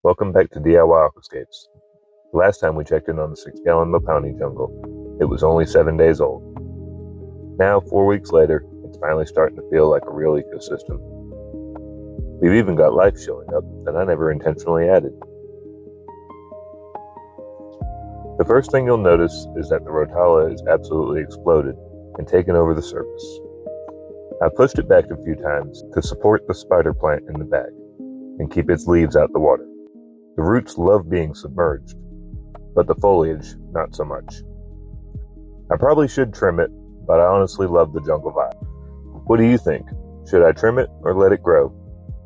Welcome back to DIY Aquascapes. The last time we checked in on the 6-gallon Mopani Jungle, it was only 7 days old. Now, 4 weeks later, it's finally starting to feel like a real ecosystem. We've even got life showing up that I never intentionally added. The first thing you'll notice is that the Rotala is absolutely exploded and taken over the surface. I've pushed it back a few times to support the spider plant in the back and keep its leaves out the water. The roots love being submerged, but the foliage, not so much. I probably should trim it, but I honestly love the jungle vibe. What do you think? Should I trim it or let it grow?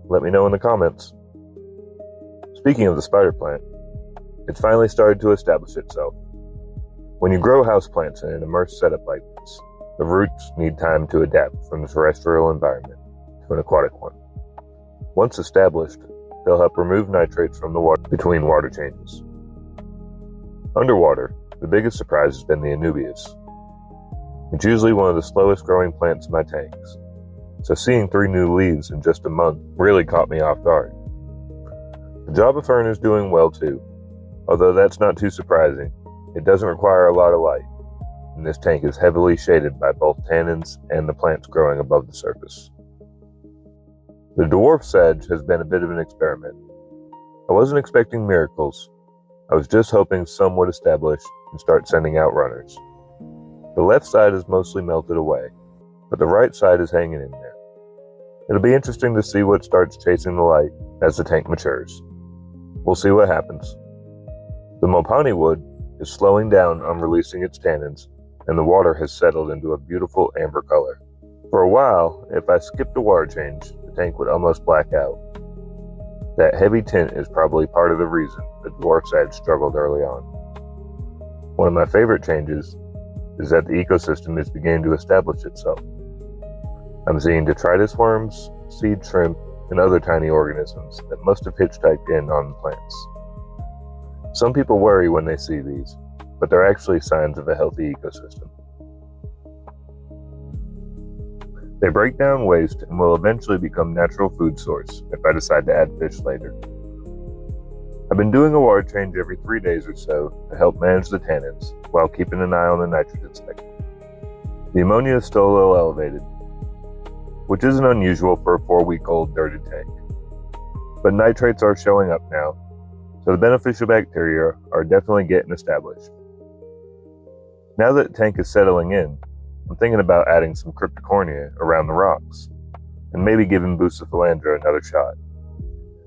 Let me know in the comments. Speaking of the spider plant, it's finally started to establish itself. When you grow houseplants in an immersed setup like this, the roots need time to adapt from the terrestrial environment to an aquatic one. Once established, they'll help remove nitrates from the water between water changes. Underwater, the biggest surprise has been the Anubias. It's usually one of the slowest growing plants in my tanks, so seeing 3 new leaves in just a month really caught me off guard. The Java Fern is doing well too, although that's not too surprising. It doesn't require a lot of light, and this tank is heavily shaded by both tannins and the plants growing above the surface. The Dwarf Sag has been a bit of an experiment. I wasn't expecting miracles. I was just hoping some would establish and start sending out runners. The left side is mostly melted away, but the right side is hanging in there. It'll be interesting to see what starts chasing the light as the tank matures. We'll see what happens. The Mopani Wood is slowing down on releasing its tannins, and the water has settled into a beautiful amber color. For a while, if I skipped a water change, the tank would almost black out. That heavy tint is probably part of the reason the Dwarf Sag struggled early on. One of my favorite changes is that the ecosystem is beginning to establish itself. I'm seeing detritus worms, seed shrimp, and other tiny organisms that must have hitchhiked in on the plants. Some people worry when they see these, but they're actually signs of a healthy ecosystem. They break down waste and will eventually become natural food source if I decide to add fish later. I've been doing a water change every 3 days or so to help manage the tannins while keeping an eye on the nitrogen cycle. The ammonia is still a little elevated, which isn't unusual for a 4-week-old dirted tank. But nitrates are showing up now, so the beneficial bacteria are definitely getting established. Now that the tank is settling in, I'm thinking about adding some cryptocornia around the rocks, and maybe giving bucephalandra another shot.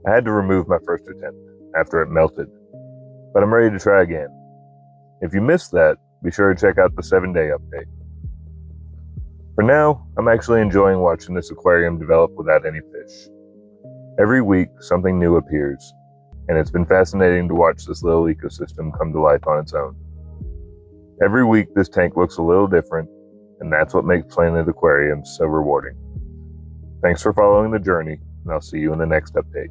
I had to remove my first attempt after it melted, but I'm ready to try again. If you missed that, be sure to check out the 7-day update. For now, I'm actually enjoying watching this aquarium develop without any fish. Every week, something new appears, and it's been fascinating to watch this little ecosystem come to life on its own. Every week, this tank looks a little different, and that's what makes Planet Aquariums so rewarding. Thanks for following the journey, and I'll see you in the next update.